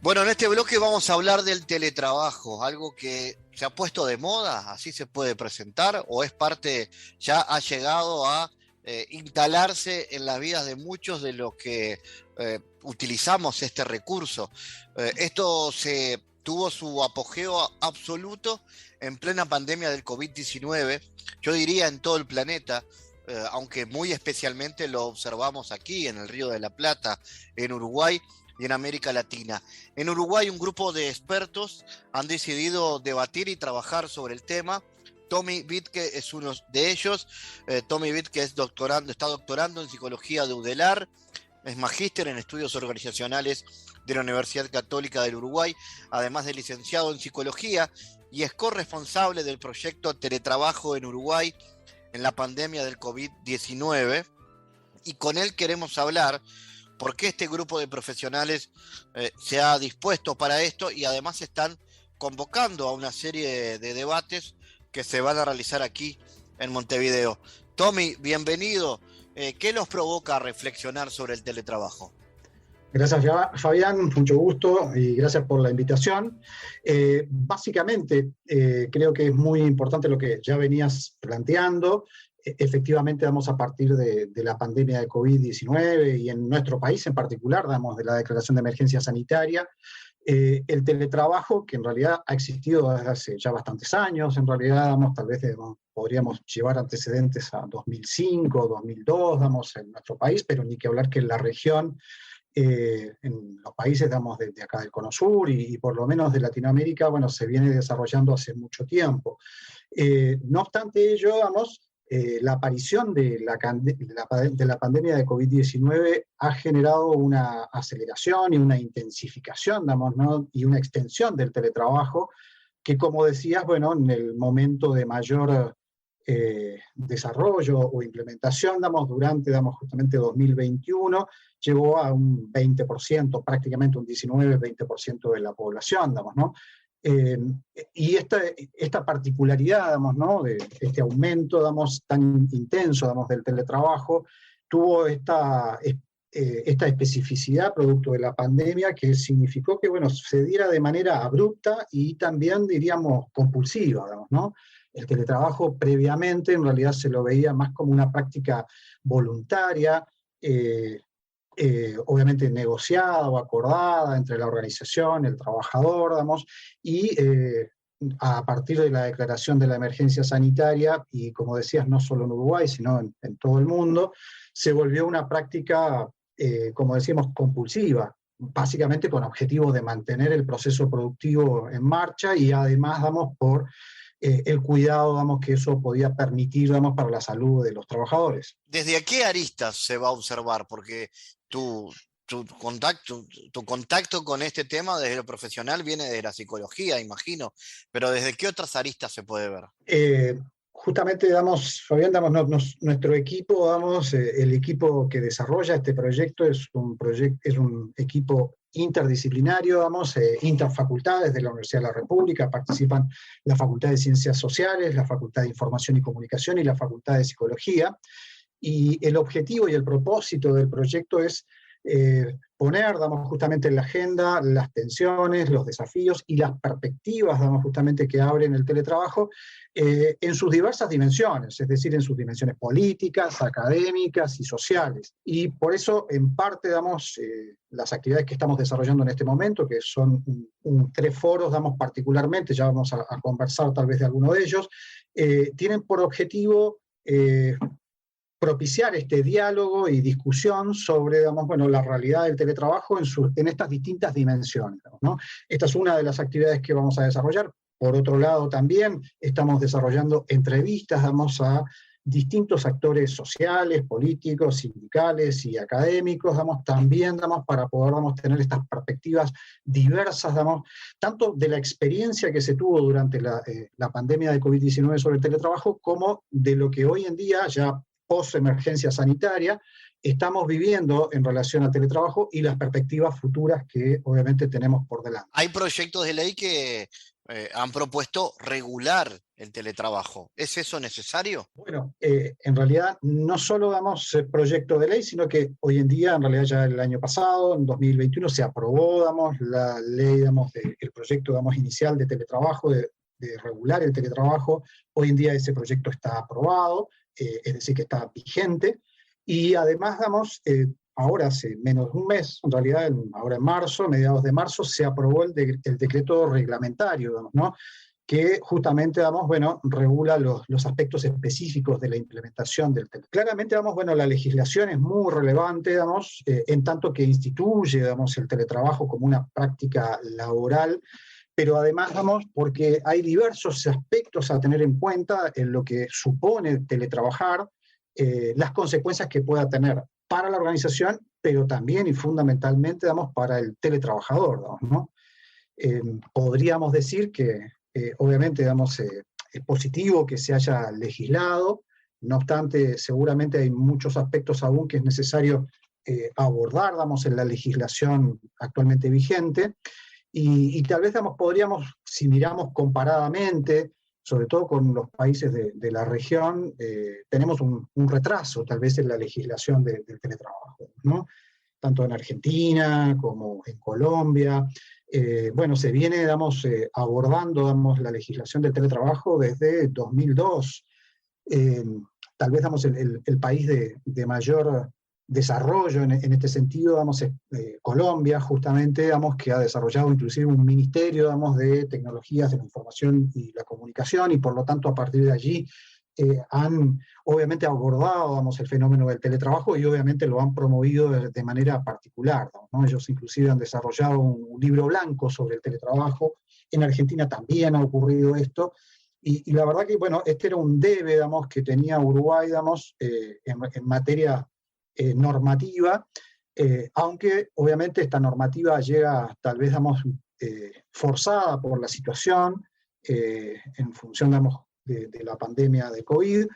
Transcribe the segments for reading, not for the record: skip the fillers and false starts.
Bueno, en este bloque vamos a hablar del teletrabajo, algo que se ha puesto de moda, así se puede presentar, o es parte, ya ha llegado a instalarse en las vidas de muchos de los que utilizamos este recurso. Esto se tuvo su apogeo absoluto en plena pandemia del COVID-19, yo diría en todo el planeta. Aunque muy especialmente lo observamos aquí en el Río de la Plata, en Uruguay y en América Latina. En Uruguay un grupo de expertos han decidido debatir y trabajar sobre el tema. Tommy Wittke es uno de ellos. Tommy Wittke está doctorando en psicología de UDELAR, es magíster en estudios organizacionales de la Universidad Católica del Uruguay, además de licenciado en psicología, y es corresponsable del proyecto Teletrabajo en Uruguay en la pandemia del COVID-19. Y con él queremos hablar por qué este grupo de profesionales se ha dispuesto para esto, y además están convocando a una serie de debates que se van a realizar aquí en Montevideo. Tommy, bienvenido. ¿Qué los provoca a reflexionar sobre el teletrabajo? Gracias, Fabián, mucho gusto y gracias por la invitación. Básicamente, creo que es muy importante lo que ya venías planteando. Efectivamente, a partir de la pandemia de COVID-19 y en nuestro país en particular, de la declaración de emergencia sanitaria, el teletrabajo, que en realidad ha existido desde hace ya bastantes años, en realidad, tal vez podríamos llevar antecedentes a 2005, 2002, en nuestro país, pero ni que hablar que en la región, en los países de acá del Cono Sur y por lo menos de Latinoamérica, bueno, se viene desarrollando hace mucho tiempo. No obstante ello, la aparición de la pandemia de COVID-19 ha generado una aceleración y una intensificación, ¿no? Y una extensión del teletrabajo, que como decías, bueno, en el momento de mayor desarrollo o implementación, durante justamente 2021, llegó a un 20%, prácticamente un 19-20% de la población, ¿no? Y esta particularidad, ¿no? De este aumento, tan intenso, del teletrabajo, tuvo esta especificidad producto de la pandemia, que significó que, bueno, se diera de manera abrupta y también, diríamos, compulsiva, ¿no? El teletrabajo previamente en realidad se lo veía más como una práctica voluntaria, obviamente negociada o acordada entre la organización, el trabajador, y a partir de la declaración de la emergencia sanitaria, y como decías, no solo en Uruguay, sino en todo el mundo, se volvió una práctica, como decíamos, compulsiva, básicamente con objetivo de mantener el proceso productivo en marcha y además, por el cuidado, que eso podía permitir, para la salud de los trabajadores. ¿Desde qué aristas se va a observar? Porque tu, tu contacto con este tema desde lo profesional viene de la psicología, imagino, pero ¿desde qué otras aristas se puede ver? Justamente, Fabián, nuestro equipo, el equipo que desarrolla este proyecto es un equipo interdisciplinario, interfacultades de la Universidad de la República. Participan la Facultad de Ciencias Sociales, la Facultad de Información y Comunicación y la Facultad de Psicología. Y el objetivo y el propósito del proyecto es poner, justamente en la agenda las tensiones, los desafíos y las perspectivas, justamente que abren el teletrabajo en sus diversas dimensiones, es decir, en sus dimensiones políticas, académicas y sociales. Y por eso, en parte, las actividades que estamos desarrollando en este momento, que son 3 foros, particularmente, ya vamos a conversar tal vez de alguno de ellos, tienen por objetivo propiciar este diálogo y discusión sobre, bueno, la realidad del teletrabajo en estas distintas dimensiones, ¿no? Esta es una de las actividades que vamos a desarrollar. Por otro lado, también estamos desarrollando entrevistas, a distintos actores sociales, políticos, sindicales y académicos, también, para poder, tener estas perspectivas diversas, tanto de la experiencia que se tuvo durante la pandemia de COVID-19 sobre el teletrabajo, como de lo que hoy en día, ya post-emergencia sanitaria, estamos viviendo en relación al teletrabajo y las perspectivas futuras que obviamente tenemos por delante. Hay proyectos de ley que han propuesto regular el teletrabajo. ¿Es eso necesario? Bueno, en realidad no solo damos proyecto de ley, sino que hoy en día, en realidad ya el año pasado, en 2021, se aprobó, la ley, el proyecto, inicial de teletrabajo, de regular el teletrabajo. Hoy en día ese proyecto está aprobado, es decir, que está vigente. Y además ahora hace menos de un mes, en realidad ahora en marzo, mediados de marzo, se aprobó el decreto reglamentario, ¿no? Que justamente, regula los aspectos específicos de la implementación del teletrabajo. Claramente, la legislación es muy relevante, en tanto que instituye, el teletrabajo como una práctica laboral, pero además, porque hay diversos aspectos a tener en cuenta en lo que supone teletrabajar, las consecuencias que pueda tener para la organización, pero también y fundamentalmente, para el teletrabajador, ¿no? Podríamos decir que, obviamente, es positivo que se haya legislado, no obstante, seguramente hay muchos aspectos aún que es necesario abordar, en la legislación actualmente vigente, y tal vez, podríamos, si miramos comparadamente, sobre todo con los países de la región, tenemos un retraso, tal vez, en la legislación del teletrabajo, ¿no? Tanto en Argentina como en Colombia. Se viene, abordando, la legislación del teletrabajo desde 2002. Eh, Tal vez, el país de mayor desarrollo en este sentido, es Colombia, justamente, que ha desarrollado inclusive un ministerio, de tecnologías de la información y la comunicación, y por lo tanto, a partir de allí, han obviamente abordado, el fenómeno del teletrabajo, y obviamente lo han promovido de manera particular, ¿no? Ellos inclusive han desarrollado un libro blanco sobre el teletrabajo. En Argentina también ha ocurrido esto, y la verdad que, este era un debe, que tenía Uruguay, en materia normativa, aunque obviamente esta normativa llega tal vez, forzada por la situación, en función, de la pandemia de COVID,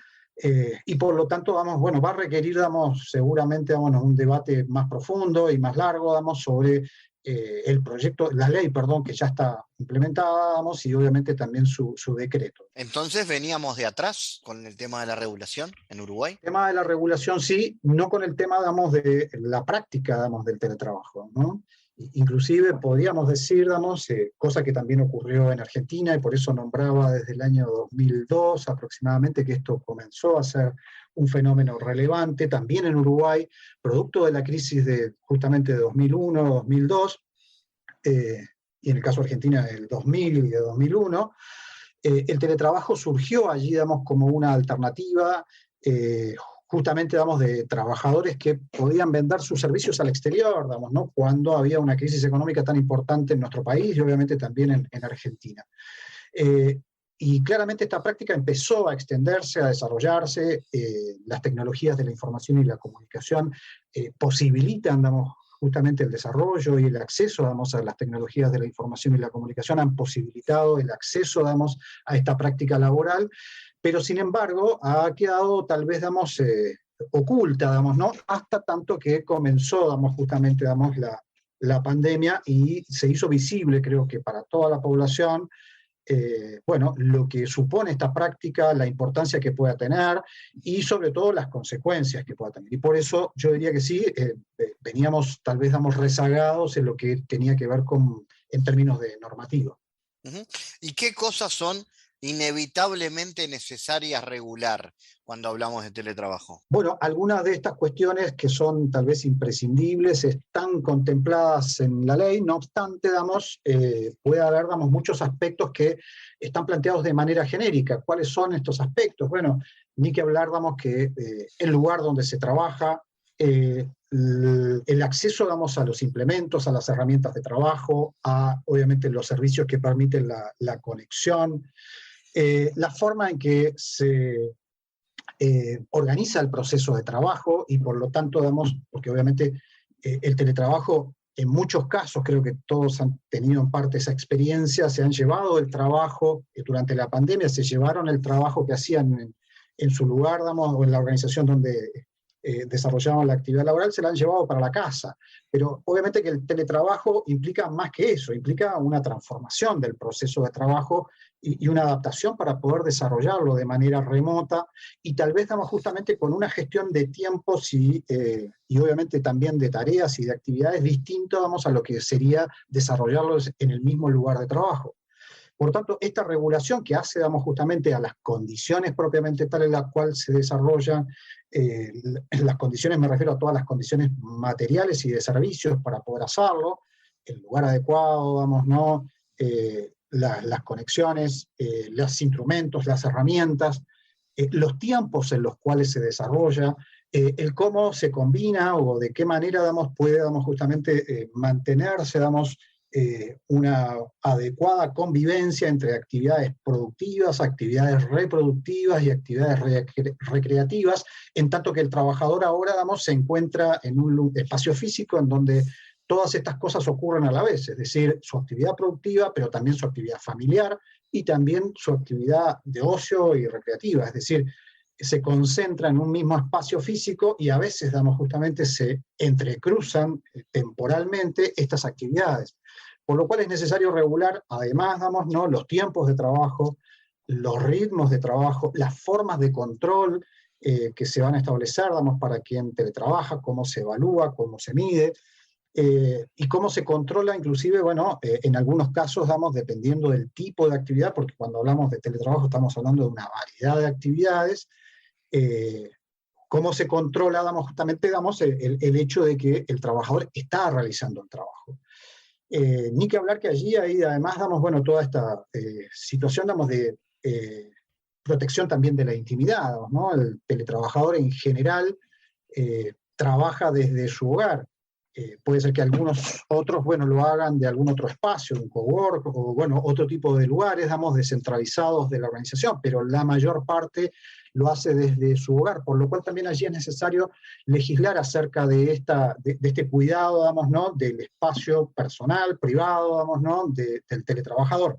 y por lo tanto, va a requerir, seguramente, un debate más profundo y más largo, sobre el proyecto, la ley, perdón, que ya está implementada, y obviamente también su decreto. Entonces veníamos de atrás con el tema de la regulación en Uruguay. El tema de la regulación sí, no con el tema, de la práctica, del teletrabajo, ¿no? Inclusive podríamos decir, cosa que también ocurrió en Argentina, y por eso nombraba desde el año 2002 aproximadamente que esto comenzó a ser un fenómeno relevante, también en Uruguay, producto de la crisis justamente de 2001, 2002, y en el caso de Argentina del 2000 y de 2001, el teletrabajo surgió allí, como una alternativa, justamente, de trabajadores que podían vender sus servicios al exterior, ¿no? Cuando había una crisis económica tan importante en nuestro país y obviamente también en Argentina. Y claramente esta práctica empezó a extenderse, a desarrollarse. Las tecnologías de la información y la comunicación posibilitan, justamente el desarrollo y el acceso, a las tecnologías de la información y la comunicación han posibilitado el acceso, a esta práctica laboral, pero sin embargo ha quedado tal vez, oculta, ¿no? Hasta tanto que comenzó, justamente, la pandemia, y se hizo visible, creo que para toda la población, lo que supone esta práctica, la importancia que pueda tener y sobre todo las consecuencias que pueda tener. Y por eso yo diría que sí, veníamos tal vez, rezagados en lo que tenía que ver en términos de normativa. Uh-huh. ¿Y qué cosas son inevitablemente necesarias regular cuando hablamos de teletrabajo? Bueno, algunas de estas cuestiones que son tal vez imprescindibles están contempladas en la ley, no obstante, puede haber, muchos aspectos que están planteados de manera genérica. ¿Cuáles son estos aspectos? Bueno, ni que hablar, que el lugar donde se trabaja, el acceso, a los implementos, a las herramientas de trabajo, a, obviamente, los servicios que permiten la conexión, la forma en que se organiza el proceso de trabajo, y por lo tanto, porque obviamente el teletrabajo, en muchos casos, creo que todos han tenido en parte esa experiencia, se han llevado el trabajo, durante la pandemia se llevaron el trabajo que hacían en su lugar, o en la organización donde desarrollaban la actividad laboral, se la han llevado para la casa. Pero obviamente que el teletrabajo implica más que eso, implica una transformación del proceso de trabajo, y una adaptación para poder desarrollarlo de manera remota y tal vez damos justamente con una gestión de tiempos y obviamente también de tareas y de actividades distintas vamos a lo que sería desarrollarlos en el mismo lugar de trabajo. Por tanto, esta regulación que hace, damos justamente a las condiciones propiamente tales en las cuales se desarrollan, las condiciones, me refiero a todas las condiciones materiales y de servicios para poder hacerlo, el lugar adecuado, vamos, ¿no? Las conexiones, los instrumentos, las herramientas, los tiempos en los cuales se desarrolla, el cómo se combina o de qué manera puede justamente mantenerse una adecuada convivencia entre actividades productivas, actividades reproductivas y actividades recreativas, en tanto que el trabajador ahora se encuentra en un espacio físico en donde todas estas cosas ocurren a la vez, es decir, su actividad productiva, pero también su actividad familiar y también su actividad de ocio y recreativa, es decir, se concentra en un mismo espacio físico y a veces justamente se entrecruzan temporalmente estas actividades. Por lo cual es necesario regular, además, ¿no? los tiempos de trabajo, los ritmos de trabajo, las formas de control que se van a establecer, para quien teletrabaja, cómo se evalúa, cómo se mide, y cómo se controla, inclusive, en algunos casos, dependiendo del tipo de actividad, porque cuando hablamos de teletrabajo estamos hablando de una variedad de actividades, cómo se controla, justamente, el hecho de que el trabajador está realizando el trabajo. Ni que hablar que allí hay además toda esta situación de protección también de la intimidad, ¿no? El teletrabajador en general trabaja desde su hogar. Puede ser que algunos otros lo hagan de algún otro espacio, un cowork o otro tipo de lugares descentralizados de la organización, pero la mayor parte lo hace desde su hogar, por lo cual también allí es necesario legislar acerca de este cuidado, ¿no? del espacio personal, privado, ¿no? del teletrabajador.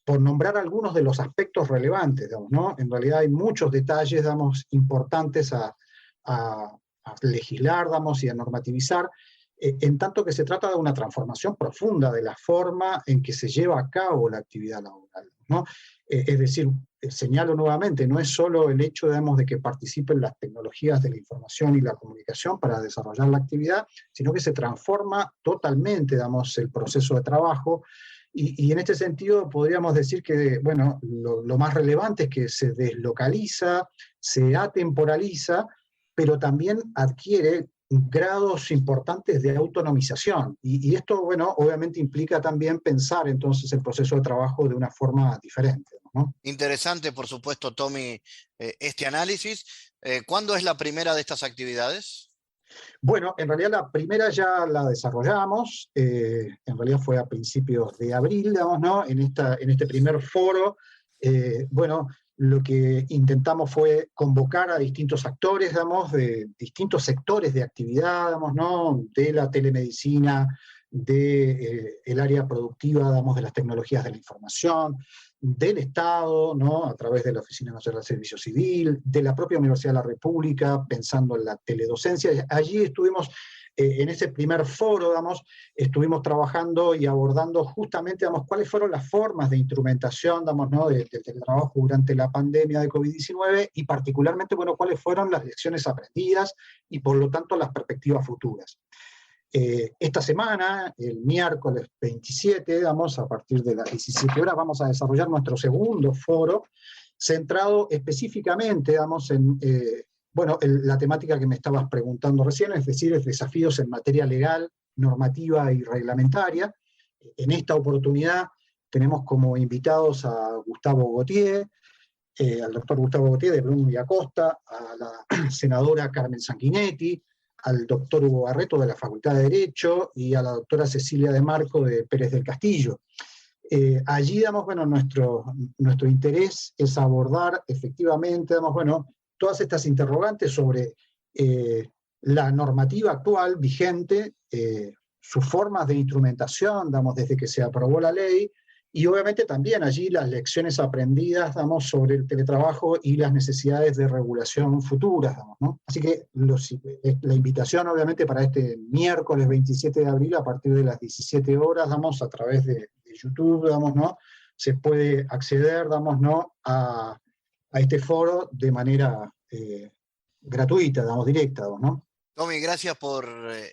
Por nombrar algunos de los aspectos relevantes, ¿no? En realidad hay muchos detalles, importantes a legislar, y a normativizar, en tanto que se trata de una transformación profunda de la forma en que se lleva a cabo la actividad laboral, ¿no? Es decir, señalo nuevamente, no es solo el hecho, de que participen las tecnologías de la información y la comunicación para desarrollar la actividad, sino que se transforma totalmente, el proceso de trabajo, y en este sentido podríamos decir que, lo más relevante es que se deslocaliza, se atemporaliza, pero también adquiere grados importantes de autonomización. Y esto, obviamente implica también pensar entonces el proceso de trabajo de una forma diferente, ¿no? Interesante, por supuesto, Tommy, este análisis. ¿Cuándo es la primera de estas actividades? Bueno, en realidad la primera ya la desarrollamos, en realidad fue a principios de abril, ¿no? En este primer foro, lo que intentamos fue convocar a distintos actores, de distintos sectores de actividad, ¿no? De la telemedicina, del área productiva, de las tecnologías de la información, del Estado, ¿no? A través de la Oficina Nacional del Servicio Civil, de la propia Universidad de la República, pensando en la teledocencia. Allí estuvimos, en ese primer foro, estuvimos trabajando y abordando justamente, cuáles fueron las formas de instrumentación, ¿no? del teletrabajo durante la pandemia de COVID-19 y particularmente, cuáles fueron las lecciones aprendidas y, por lo tanto, las perspectivas futuras. Esta semana, el miércoles 27, a partir de las 17 horas, vamos a desarrollar nuestro segundo foro, centrado específicamente, en la temática que me estabas preguntando recién, es decir, desafíos en materia legal, normativa y reglamentaria. En esta oportunidad tenemos como invitados a Gustavo Gautier, al doctor Gustavo Gautier de Blum y Acosta, a la senadora Carmen Sanguinetti, al doctor Hugo Barreto de la Facultad de Derecho y a la doctora Cecilia de Marco de Pérez del Castillo. Allí, nuestro interés es abordar efectivamente, todas estas interrogantes sobre la normativa actual vigente, sus formas de instrumentación, desde que se aprobó la ley, y obviamente también allí las lecciones aprendidas, sobre el teletrabajo y las necesidades de regulación futuras, ¿no? Así que la invitación, obviamente, para este miércoles 27 de abril, a partir de las 17 horas, a través de YouTube, ¿no? se puede acceder, digamos, ¿no? a este foro de manera gratuita, digamos, directa, ¿no? Tommy, gracias por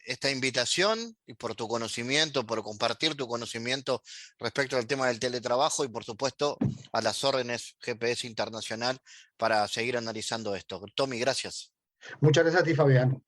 esta invitación y por tu conocimiento, por compartir tu conocimiento respecto al tema del teletrabajo y por supuesto a las órdenes GPS Internacional para seguir analizando esto. Tommy, gracias. Muchas gracias a ti, Fabián.